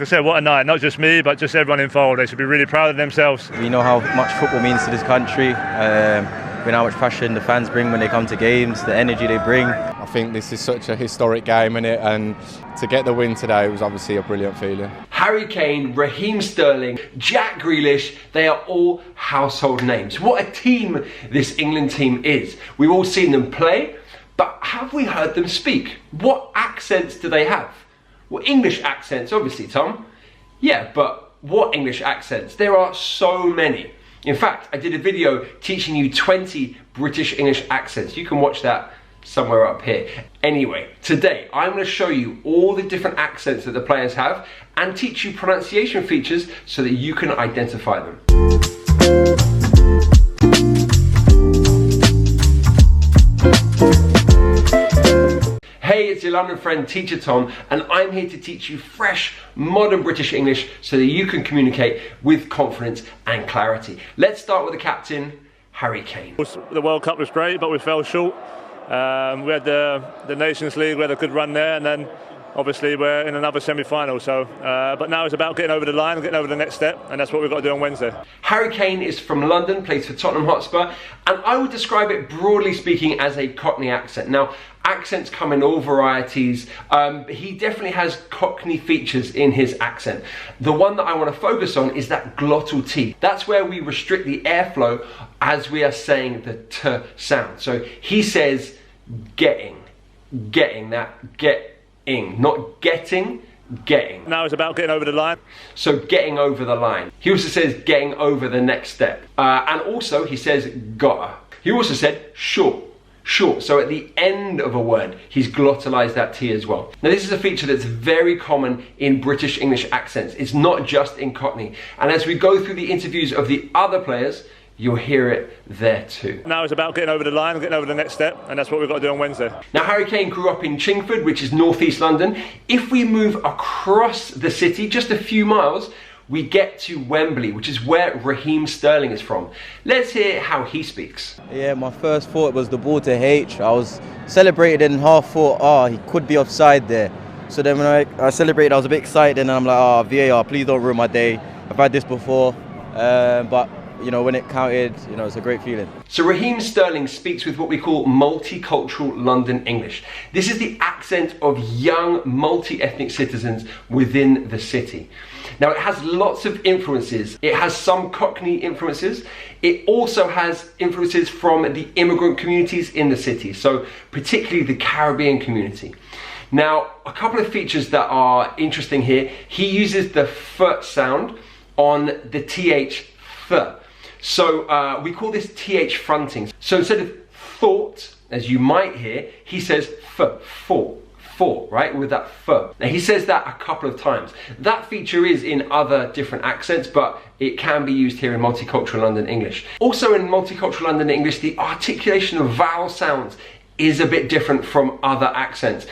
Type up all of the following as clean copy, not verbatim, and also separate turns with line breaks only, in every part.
I said, what a night, not just me, but just everyone involved. They should be really proud of themselves.
We know how much football means to this country. We know how much passion the fans bring when they come to games, the energy they bring.
I think this is such a historic game, innit? And to get the win today was obviously a brilliant feeling.
Harry Kane, Raheem Sterling, Jack Grealish, they are all household names. What a team this England team is. We've all seen them play, but have we heard them speak? What accents do they have? Well, English accents, obviously, Tom. Yeah, but what English accents? There are so many. In fact, I did a video teaching you 20 British English accents. You can watch that somewhere up here. Anyway, today I'm going to show you all the different accents that the players have and teach you pronunciation features so that you can identify them. Hey, it's your London friend, Teacher Tom, and I'm here to teach you fresh, modern British English so that you can communicate with confidence and clarity. Let's start with the captain, Harry Kane.
The World Cup was great, but we fell short. We had the Nations League, we had a good run there, and then obviously we're in another semi-final. So, but now it's about getting over the line and getting over the next step, and that's what we've got to do on Wednesday.
Harry Kane is from London, plays for Tottenham Hotspur, and I would describe it broadly speaking as a Cockney accent. Now, accents come in all varieties. He definitely has Cockney features in his accent. The one that I want to focus on is that glottal T. That's where we restrict the airflow as we are saying the T sound. So he says getting, that getting, not getting, getting.
Now it's about getting over the line.
So getting over the line. He also says getting over the next step. And also he says gotta. He also said short. So at the end of a word, he's glottalized that T as well. Now this is a feature that's very common in British English accents. It's not just in Cockney. And as we go through the interviews of the other players, you'll hear it there too.
Now it's about getting over the line and getting over the next step, and that's what we've got to do on Wednesday.
Now Harry Kane grew up in Chingford, which is northeast London. If we move across the city, just a few miles, we get to Wembley, which is where Raheem Sterling is from. Let's hear how he speaks.
Yeah, my first thought was the ball to H. I was celebrated and half thought, he could be offside there. So then when I celebrated, I was a bit excited, and I'm like, VAR, please don't ruin my day. I've had this before, but you know, when it counted, you know, it's a great feeling.
So Raheem Sterling speaks with what we call multicultural London English. This is the accent of young multi-ethnic citizens within the city. Now it has lots of influences. It has some Cockney influences. It also has influences from the immigrant communities in the city, so particularly the Caribbean community. Now, a couple of features that are interesting here. He uses the F sound on the TH, th. So we call this TH fronting. So instead of thought, as you might hear, he says for, right, with that f. Now he says that a couple of times. That feature is in other different accents, but it can be used here in multicultural London English. Also in multicultural London English, the articulation of vowel sounds is a bit different from other accents.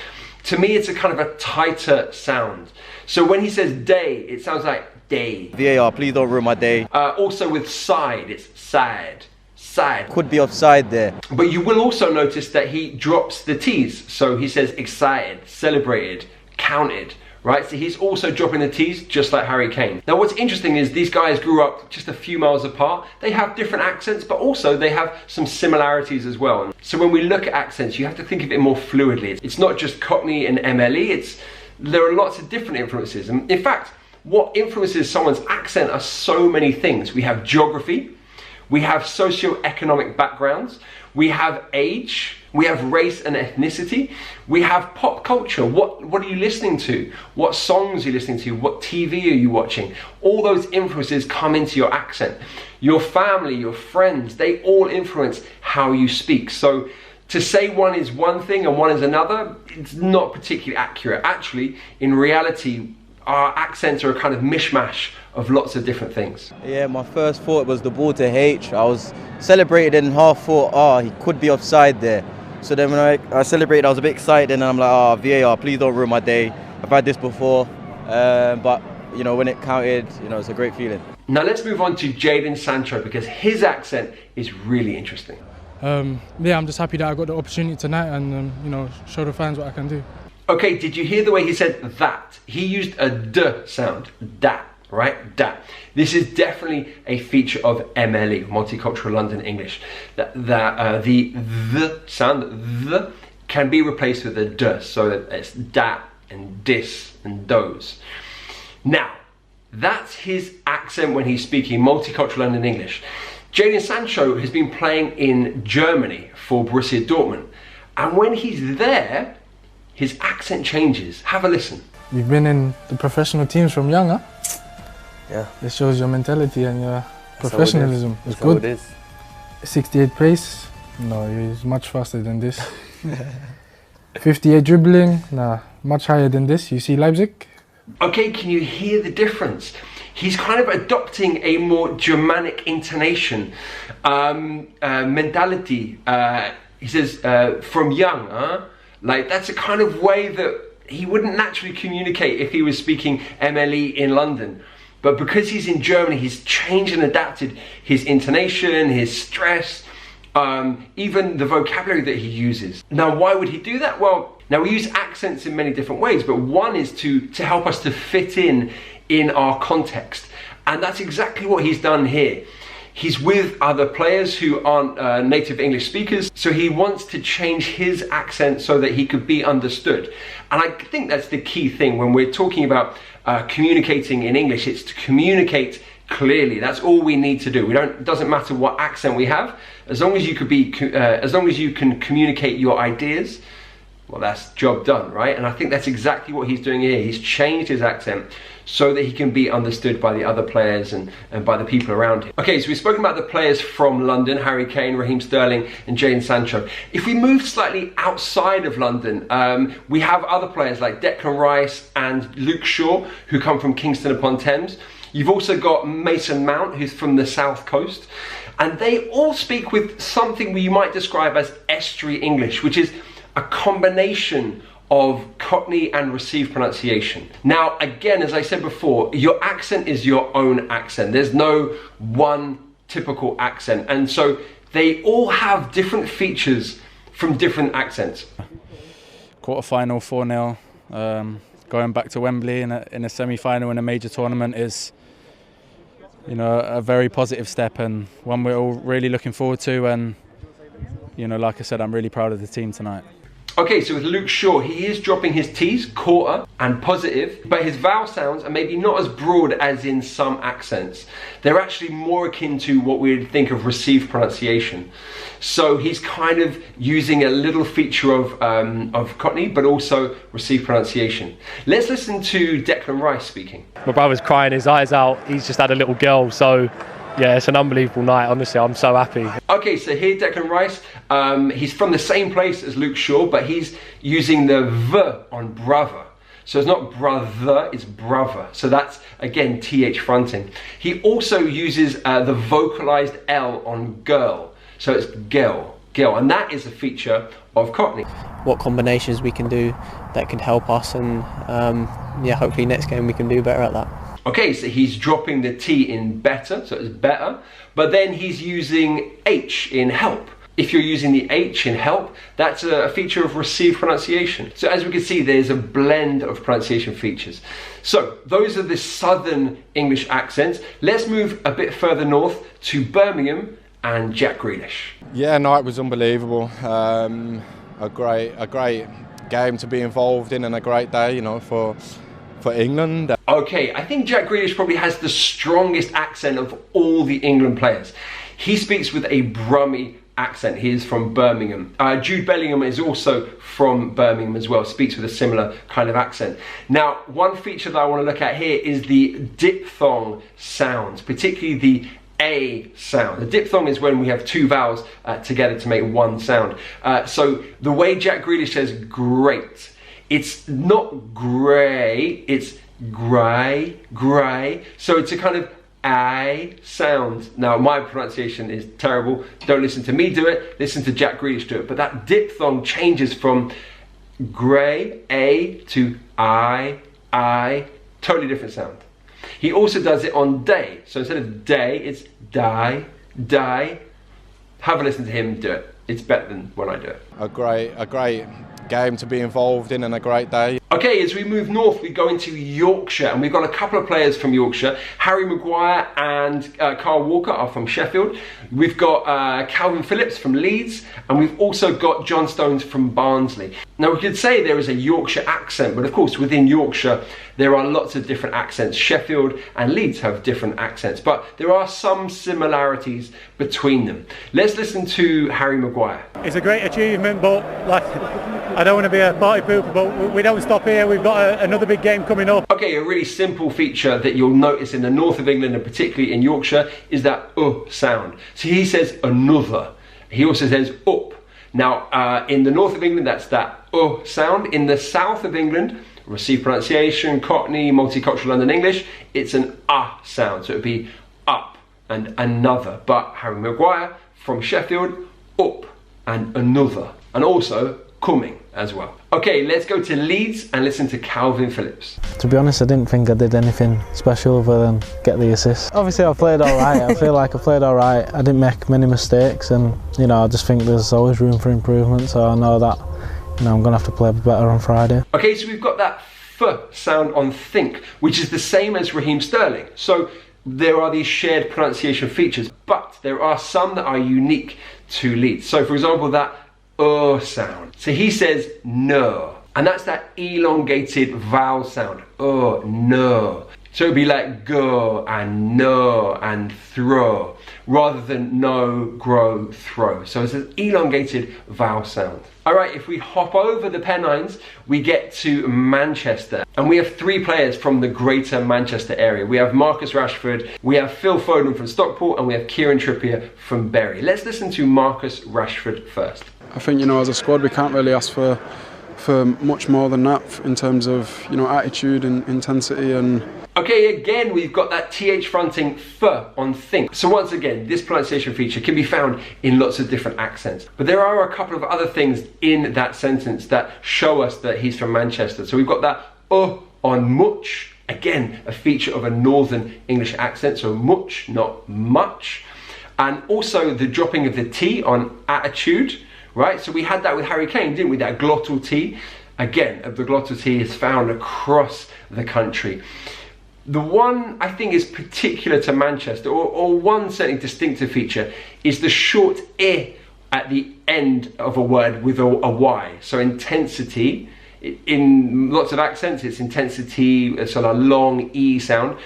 To me, it's a kind of a tighter sound. So when he says day, it sounds like day.
VAR, please don't ruin my day.
Also with side, it's sad.
Could be offside there.
But you will also notice that he drops the T's. So he says excited, celebrated, counted, right? So he's also dropping the T's just like Harry Kane. Now what's interesting is these guys grew up just a few miles apart. They have different accents, but also they have some similarities as well. So when we look at accents, you have to think of it more fluidly. It's not just Cockney and MLE, there are lots of different influences. And in fact, what influences someone's accent are so many things. We have geography, we have socio-economic backgrounds, we have age, we have race and ethnicity, we have pop culture. What are you listening to? What songs are you listening to? What TV are you watching? All those influences come into your accent. Your family, your friends, they all influence how you speak. So to say one is one thing and one is another, it's not particularly accurate. Actually, in reality, our accents are a kind of mishmash of lots of different things.
Yeah, my first thought was the ball to H. I was celebrated and half thought, he could be offside there. So then when I celebrated, I was a bit excited, and I'm like, VAR, please don't ruin my day. I've had this before, but you know, when it counted, you know, it's a great feeling.
Now let's move on to Jadon Sancho, because his accent is really interesting.
Yeah, I'm just happy that I got the opportunity tonight and you know, show the fans what I can do.
Okay, did you hear the way he said that? He used a d sound, that, right? That. This is definitely a feature of MLE, Multicultural London English. The sound, the, can be replaced with a d, so that it's that and dis and those. Now, that's his accent when he's speaking Multicultural London English. Jadon Sancho has been playing in Germany for Borussia Dortmund, and when he's there, his accent changes. Have a listen.
You've been in the professional teams from young, huh?
Yeah.
It shows your mentality and your professionalism. It's good.
It is.
68 pace? No, he's much faster than this. 58 dribbling? Nah, much higher than this. You see Leipzig?
Okay, can you hear the difference? He's kind of adopting a more Germanic intonation, mentality. He says, from young, huh? Like, that's a kind of way that he wouldn't naturally communicate if he was speaking MLE in London. But because he's in Germany, he's changed and adapted his intonation, his stress, even the vocabulary that he uses. Now, why would he do that? Well, now we use accents in many different ways, but one is to help us to fit in our context. And that's exactly what he's done here. He's with other players who aren't native English speakers, so he wants to change his accent so that he could be understood. And I think that's the key thing when we're talking about communicating in English. It's to communicate clearly. That's all we need to do. It doesn't matter what accent we have, as long as you can communicate your ideas. Well, that's job done, right? And I think that's exactly what he's doing here. He's changed his accent so that he can be understood by the other players and by the people around him. Okay, so we've spoken about the players from London, Harry Kane, Raheem Sterling and Jadon Sancho. If we move slightly outside of London, we have other players like Declan Rice and Luke Shaw, who come from Kingston upon Thames. You've also got Mason Mount, who's from the South Coast. And they all speak with something you might describe as estuary English, which is a combination of Cockney and received pronunciation. Now, again, as I said before, your accent is your own accent. There's no one typical accent. And so they all have different features from different accents.
Quarter-final, 4-0. Going back to Wembley in a semi-final in a major tournament is, you know, a very positive step and one we're all really looking forward to. And, you know, like I said, I'm really proud of the team tonight.
Okay, so with Luke Shaw, he is dropping his T's, quarter and positive, but his vowel sounds are maybe not as broad as in some accents. They're actually more akin to what we would think of received pronunciation. So he's kind of using a little feature of Cockney, but also received pronunciation. Let's listen to Declan Rice speaking.
My brother's crying his eyes out. He's just had a little girl, so yeah, it's an unbelievable night. Honestly, I'm so happy. Okay,
so here Declan Rice, he's from the same place as Luke Shaw, but he's using the V on brother. So it's not brother, it's brother. So that's, again, TH fronting. He also uses the vocalized L on girl. So it's girl, and that is a feature of Cockney.
What combinations we can do that could help us, and yeah, hopefully next game we can do better at that.
Okay, so he's dropping the T in better, so it's better, but then he's using H in help. If you're using the H in help, that's a feature of received pronunciation. So as we can see, there's a blend of pronunciation features. So those are the Southern English accents. Let's move a bit further north to Birmingham and Jack Grealish.
Yeah, no, it was unbelievable. A great game to be involved in and a great day, you know, for England.
Okay, I think Jack Grealish probably has the strongest accent of all the England players. He speaks with a Brummie accent. He is from Birmingham. Jude Bellingham is also from Birmingham as well, speaks with a similar kind of accent. Now, one feature that I want to look at here is the diphthong sounds, particularly the A sound. The diphthong is when we have two vowels together to make one sound. So the way Jack Grealish says great, it's not grey, it's grey, grey. So it's a kind of A sound. Now my pronunciation is terrible. Don't listen to me do it, listen to Jack Grealish do it. But that diphthong changes from grey, A, to I, totally different sound. He also does it on day. So instead of day, it's die, die. Have a listen to him do it. It's better than when I do it.
A great game to be involved in and a great day.
Okay, as we move north, we go into Yorkshire, and we've got a couple of players from Yorkshire. Harry Maguire and Kyle Walker are from Sheffield. We've got Kalvin Phillips from Leeds, and we've also got John Stones from Barnsley. Now, we could say there is a Yorkshire accent, but of course, within Yorkshire, there are lots of different accents. Sheffield and Leeds have different accents, but there are some similarities between them. Let's listen to Harry Maguire.
It's a great achievement, but like, I don't want to be a party pooper, but we don't stop here. We've got another big game coming up.
Okay, a really simple feature that you'll notice in the north of England and particularly in Yorkshire is that sound. So he says another. He also says up. Now, in the north of England, that's that sound. In the south of England, received pronunciation, Cockney, multicultural London English, it's an sound. So it would be up and another. But Harry Maguire from Sheffield, up and another. And also coming as well. Okay, let's go to Leeds and listen to Kalvin Phillips.
To be honest, I didn't think I did anything special other than get the assist. Obviously, I played all right. I feel like I played all right. I didn't make many mistakes, and I just think there's always room for improvement. So I know that I'm going to have to play better on Friday.
Okay, so we've got that f sound on think, which is the same as Raheem Sterling. So there are these shared pronunciation features, but there are some that are unique to Leeds. So for example, that sound. So he says no, and that's that elongated vowel sound. No. So it'd be like go and no and throw, rather than no, grow, throw. So it's an elongated vowel sound. All right, if we hop over the Pennines, we get to Manchester. And we have 3 players from the greater Manchester area. We have Marcus Rashford, we have Phil Foden from Stockport, and we have Kieran Trippier from Bury. Let's listen to Marcus Rashford first.
I think, as a squad, we can't really ask for much more than that in terms of, attitude and intensity. And
okay, again, we've got that TH fronting f on think. So once again, this pronunciation feature can be found in lots of different accents. But there are a couple of other things in that sentence that show us that he's from Manchester. So we've got that on much. Again, a feature of a northern English accent. So much, not much. And also the dropping of the T on attitude. Right, so we had that with Harry Kane, didn't we? That glottal T. Again, the glottal T is found across the country. The one I think is particular to Manchester, or one certainly distinctive feature, is the short I at the end of a word with a Y. So intensity, in lots of accents, it's intensity, so a long E sound.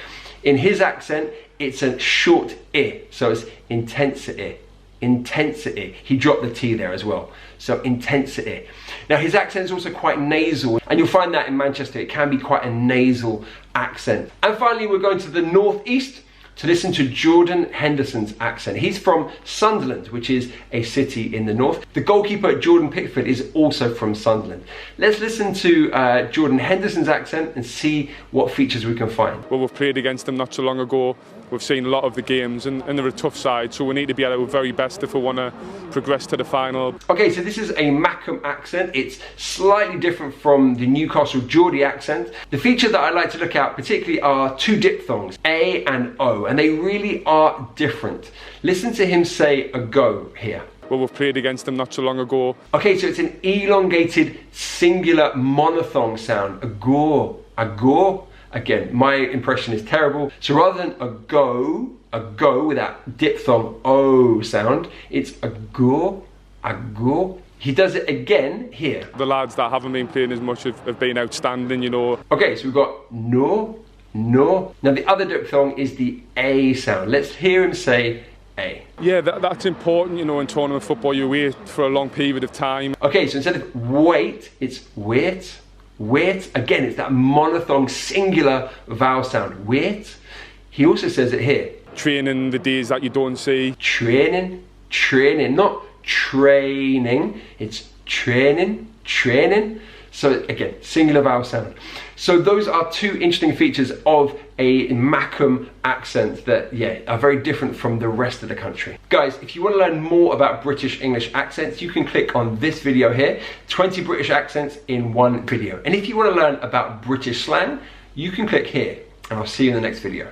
In his accent, it's a short I, so it's intensity. Intensity. He dropped the T there as well. So intensity. Now his accent is also quite nasal, and you'll find that in Manchester it can be quite a nasal accent. And finally we're going to the northeast to listen to Jordan Henderson's accent. He's from Sunderland, which is a city in the north. The goalkeeper Jordan Pickford is also from Sunderland. Let's listen to Jordan Henderson's accent and see what features we can find.
Well, we've played against them not so long ago. We've seen a lot of the games, and they're a tough side, so we need to be at our very best if we want to progress to the final. Okay, so this is a Mackham accent. It's slightly different from the Newcastle Geordie accent. The feature that I like to look at particularly are 2 diphthongs, A and O, and they really are different. Listen to him say a go here. Well, we've played against them not so long ago.
Okay, so it's an elongated singular monophthong sound, a go, a go. Again, my impression is terrible. So rather than a go with that diphthong O sound, it's a go, a go. He does it again here.
The lads that haven't been playing as much have been outstanding,
Okay, so we've got no. Now the other diphthong is the A sound. Let's hear him say A.
Yeah, that's important, in tournament football. You wait for a long period of time.
Okay, so instead of wait, it's wait. Wait, again, it's that monophthong singular vowel sound. Wait. He also says it here.
Training the days that you don't see.
Training, not training. It's training. So again, singular vowel sound. So those are 2 interesting features of a Mackham accent that, are very different from the rest of the country. Guys, if you want to learn more about British English accents, you can click on this video here, 20 British accents in one video. And if you want to learn about British slang, you can click here, and I'll see you in the next video.